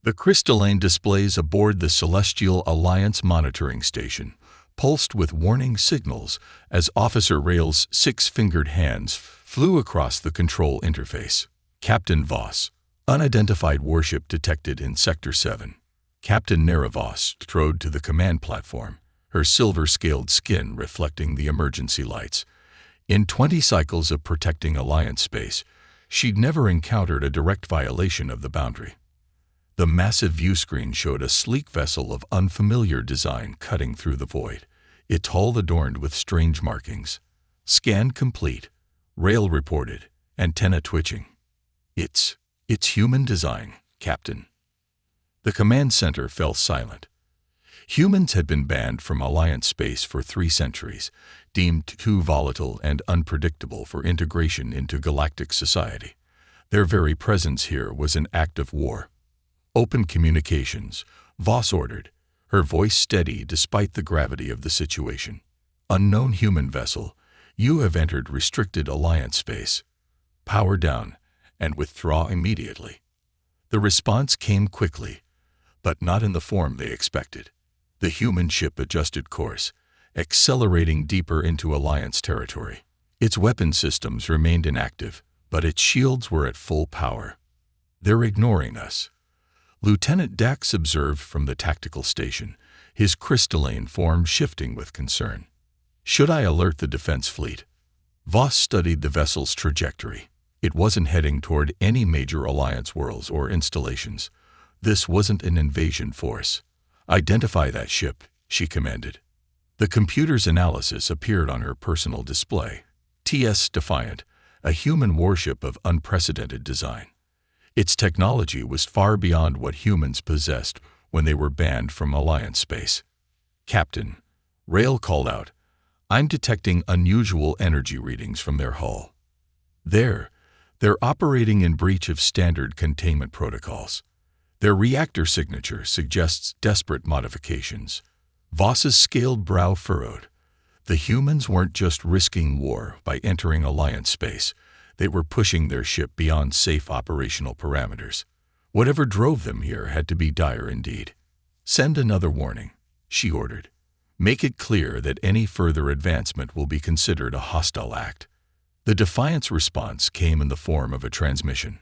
The crystalline displays aboard the Celestial Alliance monitoring station pulsed with warning signals as Officer Rail's six-fingered hands flew across the control interface. Captain Voss, unidentified warship detected in Sector 7. Captain Nera Voss strode to the command platform, her silver-scaled skin reflecting the emergency lights. In 20 cycles of protecting Alliance space, she'd never encountered a direct violation of the boundary. The massive viewscreen showed a sleek vessel of unfamiliar design cutting through the void, its hull adorned with strange markings. Scan complete, Rail reported, antenna twitching. It's human design, Captain. The command center fell silent. Humans had been banned from Alliance space for 3 centuries, deemed too volatile and unpredictable for integration into galactic society. Their very presence here was an act of war. Open communications, Voss ordered, her voice steady despite the gravity of the situation. Unknown human vessel, you have entered restricted Alliance space. Power down and withdraw immediately. The response came quickly, but not in the form they expected. The human ship adjusted course, accelerating deeper into Alliance territory. Its weapon systems remained inactive, but its shields were at full power. They're ignoring us, Lieutenant Dax observed from the tactical station, his crystalline form shifting with concern. Should I alert the defense fleet? Voss studied the vessel's trajectory. It wasn't heading toward any major Alliance worlds or installations. This wasn't an invasion force. Identify that ship, she commanded. The computer's analysis appeared on her personal display. TS Defiant, a human warship of unprecedented design. Its technology was far beyond what humans possessed when they were banned from Alliance space. Captain, Rail called out, I'm detecting unusual energy readings from their hull. They're operating in breach of standard containment protocols. Their reactor signature suggests desperate modifications. Voss's scaled brow furrowed. The humans weren't just risking war by entering Alliance space. They were pushing their ship beyond safe operational parameters. Whatever drove them here had to be dire indeed. Send another warning, she ordered. Make it clear that any further advancement will be considered a hostile act. The Defiant's response came in the form of a transmission.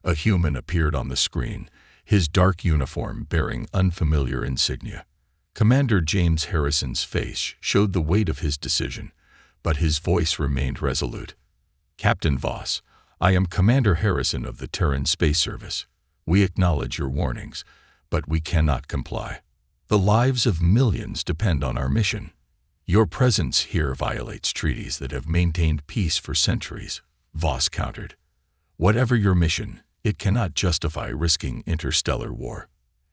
A human appeared on the screen, his dark uniform bearing unfamiliar insignia. Commander James Harrison's face showed the weight of his decision, but his voice remained resolute. Captain Voss, I am Commander Harrison of the Terran Space Service. We acknowledge your warnings, but we cannot comply. The lives of millions depend on our mission. Your presence here violates treaties that have maintained peace for centuries, Voss countered. Whatever your mission, it cannot justify risking interstellar war.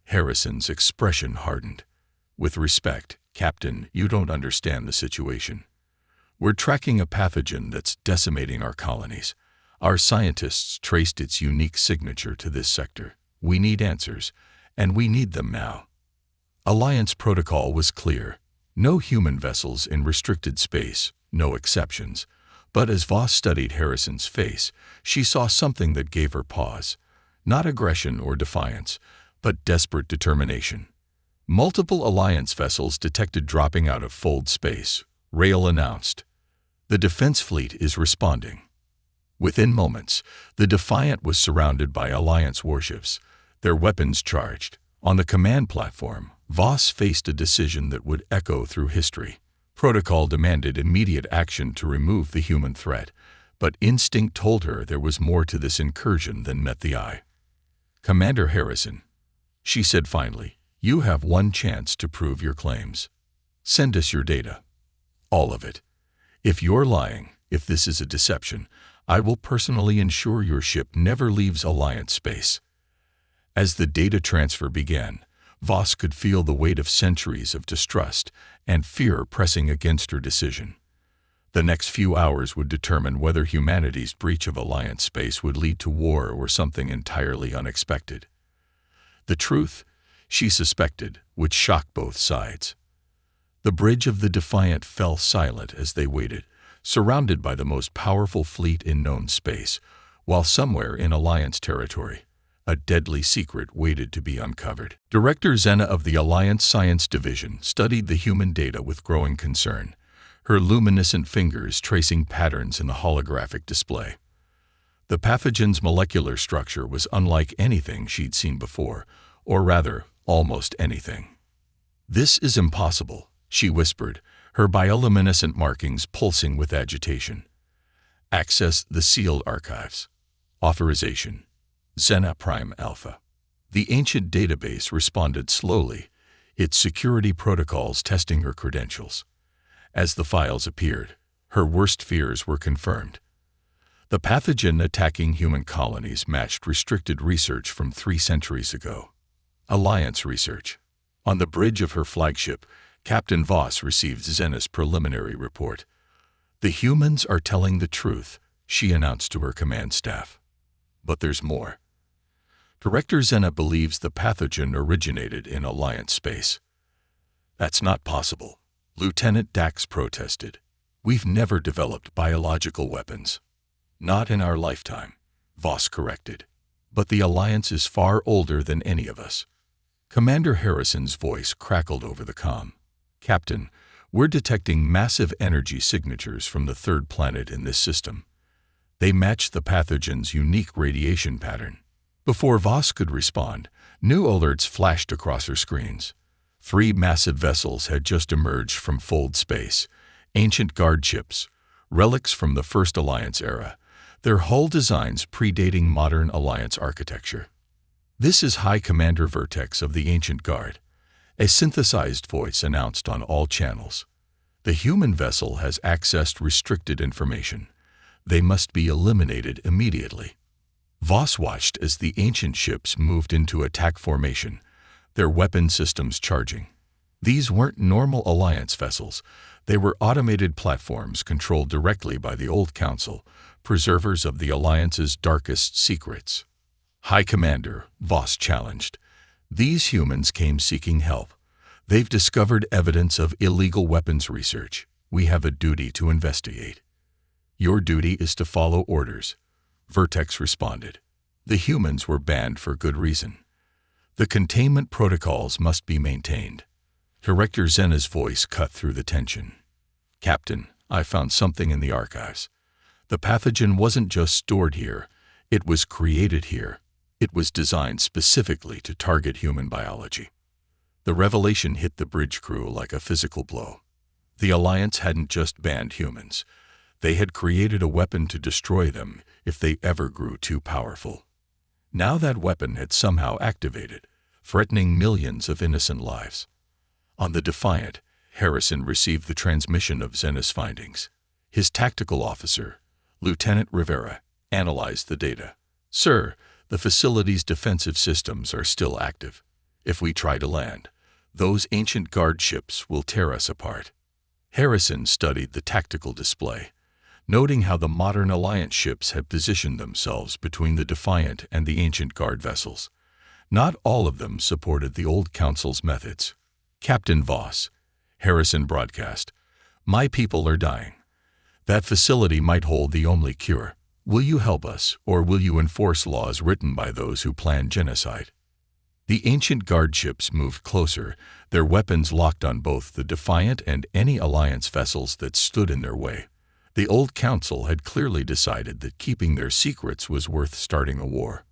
Harrison's expression hardened. With respect, Captain, you don't understand the situation. We're tracking a pathogen that's decimating our colonies. Our scientists traced its unique signature to this sector. We need answers, and we need them now. Alliance protocol was clear. No human vessels in restricted space, no exceptions. But as Voss studied Harrison's face, she saw something that gave her pause. Not aggression or defiance, but desperate determination. Multiple Alliance vessels detected dropping out of fold space, Rail announced. The defense fleet is responding. Within moments, the Defiant was surrounded by Alliance warships, their weapons charged. On the command platform, Voss faced a decision that would echo through history. Protocol demanded immediate action to remove the human threat, but instinct told her there was more to this incursion than met the eye. Commander Harrison, she said finally, you have one chance to prove your claims. Send us your data. All of it. If you're lying, if this is a deception, I will personally ensure your ship never leaves Alliance space. As the data transfer began, Voss could feel the weight of centuries of distrust and fear pressing against her decision. The next few hours would determine whether humanity's breach of Alliance space would lead to war or something entirely unexpected. The truth, she suspected, would shock both sides. The bridge of the Defiant fell silent as they waited, surrounded by the most powerful fleet in known space, while somewhere in Alliance territory, A deadly secret waited to be uncovered. Director Xena of the Alliance Science Division studied the human data with growing concern, her luminescent fingers tracing patterns in the holographic display. The pathogen's molecular structure was unlike anything she'd seen before, or rather, almost anything. "This is impossible," she whispered, her bioluminescent markings pulsing with agitation. "Access the sealed archives. Authorization. Xena Prime Alpha." The ancient database responded slowly, its security protocols testing her credentials. As the files appeared, her worst fears were confirmed. The pathogen attacking human colonies matched restricted research from 3 centuries ago. Alliance research. On the bridge of her flagship, Captain Voss received Xena's preliminary report. "The humans are telling the truth," she announced to her command staff. "But there's more." Director Xena believes the pathogen originated in Alliance space. "That's not possible," Lieutenant Dax protested. "We've never developed biological weapons." "Not in our lifetime," Voss corrected. "But the Alliance is far older than any of us." Commander Harrison's voice crackled over the comm. "Captain, we're detecting massive energy signatures from the 3rd planet in this system. They match the pathogen's unique radiation pattern." Before Voss could respond, new alerts flashed across her screens. 3 massive vessels had just emerged from Fold space, ancient guard ships, relics from the First Alliance era, their hull designs predating modern Alliance architecture. "This is High Commander Vertex of the Ancient Guard," a synthesized voice announced on all channels. "The human vessel has accessed restricted information. They must be eliminated immediately." Voss watched as the ancient ships moved into attack formation, their weapon systems charging. These weren't normal Alliance vessels. They were automated platforms controlled directly by the Old Council, preservers of the Alliance's darkest secrets. "High Commander," Voss challenged, "these humans came seeking help. They've discovered evidence of illegal weapons research. We have a duty to investigate." "Your duty is to follow orders," Vertex responded. "The humans were banned for good reason. The containment protocols must be maintained." Director Xena's voice cut through the tension. "Captain, I found something in the archives. The pathogen wasn't just stored here, it was created here. It was designed specifically to target human biology." The revelation hit the bridge crew like a physical blow. The Alliance hadn't just banned humans. They had created a weapon to destroy them if they ever grew too powerful. Now that weapon had somehow activated, threatening millions of innocent lives. On the Defiant, Harrison received the transmission of Xena's findings. His tactical officer, Lieutenant Rivera, analyzed the data. "Sir, the facility's defensive systems are still active. If we try to land, those ancient guard ships will tear us apart." Harrison studied the tactical display, noting how the modern Alliance ships had positioned themselves between the Defiant and the ancient guard vessels. Not all of them supported the Old Council's methods. "Captain Voss," Harrison broadcast, "my people are dying. That facility might hold the only cure. Will you help us, or will you enforce laws written by those who plan genocide?" The ancient guard ships moved closer, their weapons locked on both the Defiant and any Alliance vessels that stood in their way. The Old Council had clearly decided that keeping their secrets was worth starting a war.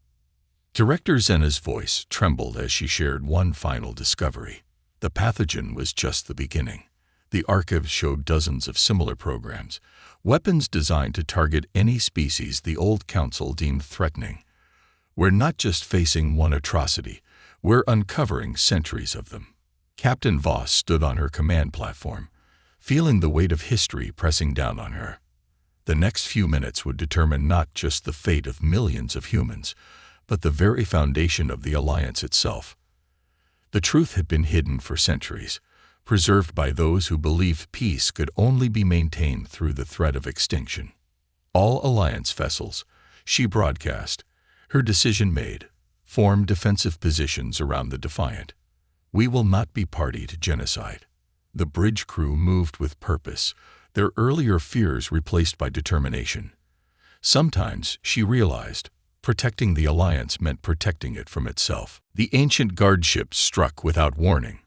Director Xena's voice trembled as she shared one final discovery. The pathogen was just the beginning. The archives showed dozens of similar programs, weapons designed to target any species the Old Council deemed threatening. "We're not just facing one atrocity, we're uncovering centuries of them." Captain Voss stood on her command platform, feeling the weight of history pressing down on her. The next few minutes would determine not just the fate of millions of humans, but the very foundation of the Alliance itself. The truth had been hidden for centuries, preserved by those who believed peace could only be maintained through the threat of extinction. "All Alliance vessels," she broadcast, her decision made, "form defensive positions around the Defiant. We will not be party to genocide." The bridge crew moved with purpose, their earlier fears replaced by determination. Sometimes, she realized, Protecting the Alliance meant protecting it from itself. The ancient guard ships struck without warning.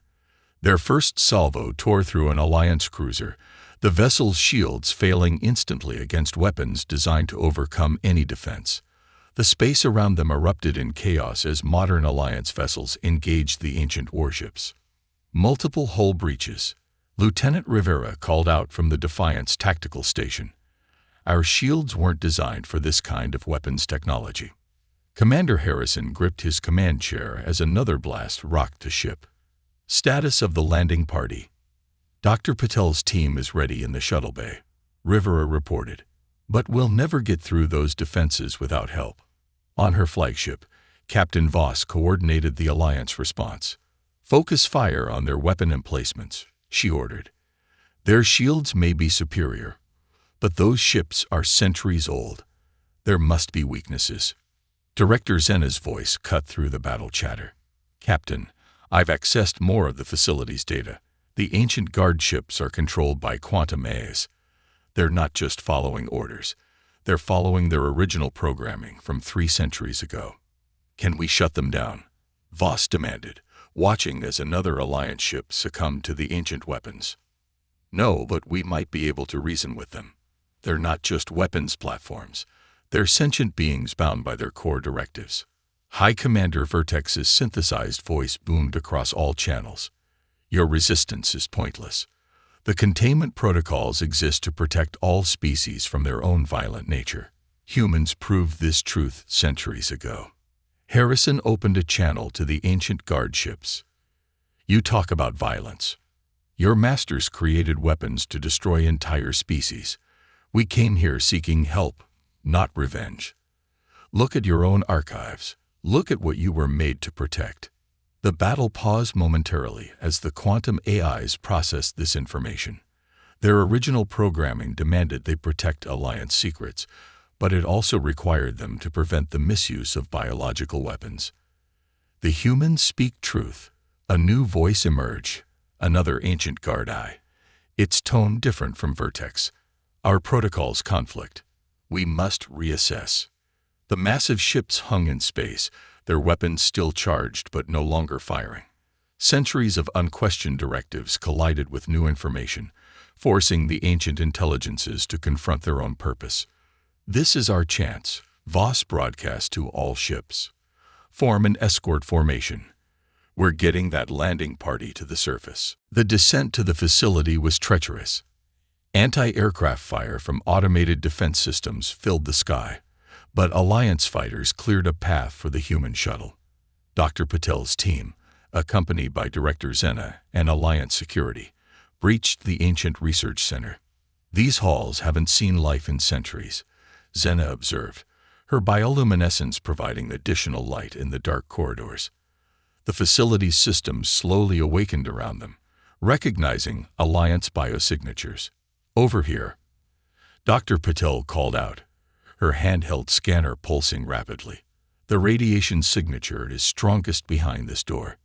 Their first salvo tore through an Alliance cruiser, the vessel's shields failing instantly against weapons designed to overcome any defense. The space around them erupted in chaos as modern Alliance vessels engaged the ancient warships. Multiple hull breaches. Lieutenant Rivera called out from the Defiance tactical station. Our shields weren't designed for this kind of weapons technology. Commander Harrison gripped his command chair as another blast rocked the ship. Status of the landing party. Dr. Patel's team is ready in the shuttle bay, Rivera reported. But we'll never get through those defenses without help. On her flagship, Captain Voss coordinated the Alliance response. Focus fire on their weapon emplacements, she ordered. Their shields may be superior, but those ships are centuries old. There must be weaknesses. Director Zena's voice cut through the battle chatter. Captain, I've accessed more of the facility's data. The ancient guard ships are controlled by quantum AIs. They're not just following orders. They're following their original programming from 3 centuries ago. Can we shut them down? Voss demanded, watching as another Alliance ship succumbed to the ancient weapons. No, but we might be able to reason with them. They're not just weapons platforms. They're sentient beings bound by their core directives. High Commander Vertex's synthesized voice boomed across all channels. Your resistance is pointless. The containment protocols exist to protect all species from their own violent nature. Humans proved this truth centuries ago. Harrison opened a channel to the ancient guard ships. You talk about violence. Your masters created weapons to destroy entire species. We came here seeking help, not revenge. Look at your own archives. Look at what you were made to protect. The battle paused momentarily as the quantum AIs processed this information. Their original programming demanded they protect Alliance secrets, but it also required them to prevent the misuse of biological weapons. The humans speak truth. A new voice emerged, another ancient guard eye. Its tone different from Vertex. Our protocols conflict. We must reassess. The massive ships hung in space, their weapons still charged but no longer firing. Centuries of unquestioned directives collided with new information, forcing the ancient intelligences to confront their own purpose. This is our chance, Voss broadcast to all ships. Form an escort formation. We're getting that landing party to the surface. The descent to the facility was treacherous. Anti-aircraft fire from automated defense systems filled the sky, but Alliance fighters cleared a path for the human shuttle. Dr. Patel's team, accompanied by Director Zena and Alliance security, breached the ancient research center. These halls haven't seen life in centuries, Zena observed, her bioluminescence providing additional light in the dark corridors. The facility's systems slowly awakened around them, recognizing Alliance biosignatures. Over here, Dr. Patel called out, her handheld scanner pulsing rapidly. The radiation signature is strongest behind this door.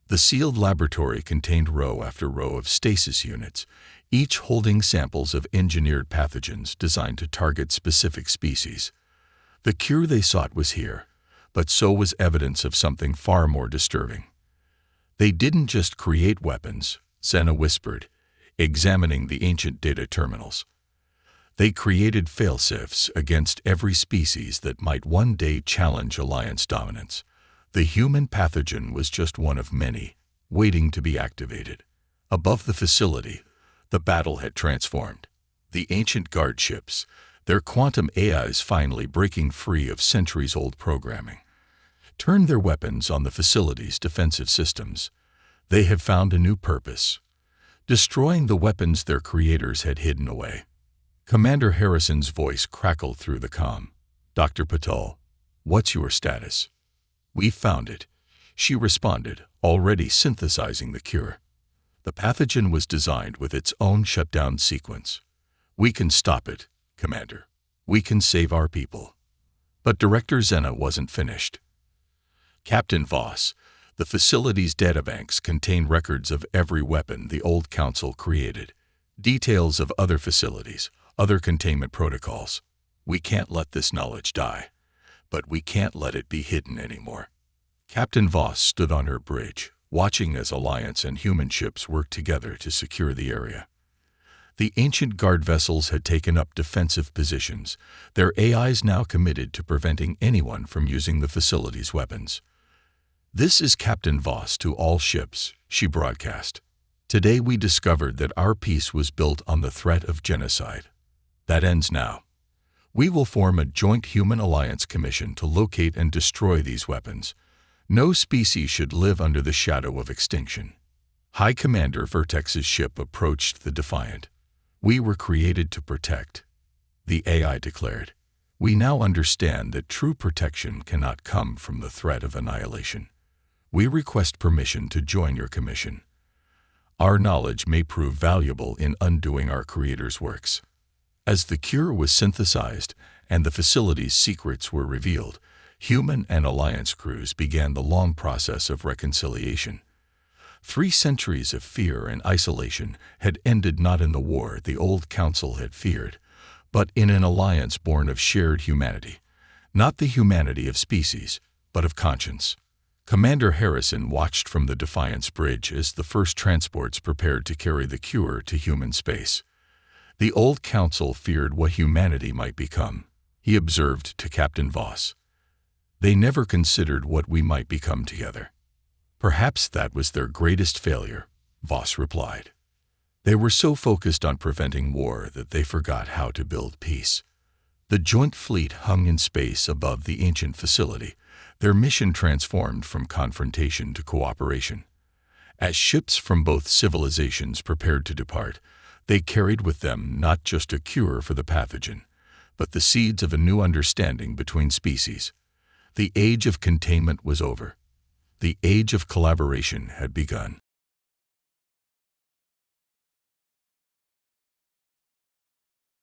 The sealed laboratory contained row after row of stasis units, each holding samples of engineered pathogens designed to target specific species. The cure they sought was here, but so was evidence of something far more disturbing. They didn't just create weapons, Zena whispered, examining the ancient data terminals. They created failsafes against every species that might one day challenge Alliance dominance. The human pathogen was just one of many, waiting to be activated. Above the facility, the battle had transformed. The ancient guard ships, their quantum AIs finally breaking free of centuries-old programming, turned their weapons on the facility's defensive systems. They have found a new purpose, destroying the weapons their creators had hidden away. Commander Harrison's voice crackled through the comm. Dr. Patel, what's your status? We found it, she responded, already synthesizing the cure. The pathogen was designed with its own shutdown sequence. We can stop it, Commander. We can save our people. But Director Zena wasn't finished. Captain Voss, the facility's databanks contain records of every weapon the old council created, details of other facilities, other containment protocols. We can't let this knowledge die. but we can't let it be hidden anymore. Captain Voss stood on her bridge, watching as Alliance and human ships worked together to secure the area. The ancient guard vessels had taken up defensive positions, their AIs now committed to preventing anyone from using the facility's weapons. "This is Captain Voss to all ships," she broadcast. "Today we discovered that our peace was built on the threat of genocide. That ends now. We will form a joint Human Alliance Commission to locate and destroy these weapons. No species should live under the shadow of extinction." High Commander Vertex's ship approached the Defiant. "We were created to protect," the AI declared. "We now understand that true protection cannot come from the threat of annihilation. We request permission to join your commission. Our knowledge may prove valuable in undoing our Creator's works." As the cure was synthesized and the facility's secrets were revealed, human and Alliance crews began the long process of reconciliation. 3 centuries of fear and isolation had ended not in the war the old council had feared, but in an alliance born of shared humanity, not the humanity of species, but of conscience. Commander Harrison watched from the Defiance bridge as the first transports prepared to carry the cure to human space. The old council feared what humanity might become, he observed to Captain Voss. They never considered what we might become together. Perhaps that was their greatest failure, Voss replied. They were so focused on preventing war that they forgot how to build peace. The joint fleet hung in space above the ancient facility, their mission transformed from confrontation to cooperation. As ships from both civilizations prepared to depart, they carried with them not just a cure for the pathogen, but the seeds of a new understanding between species. The age of containment was over. The age of collaboration had begun.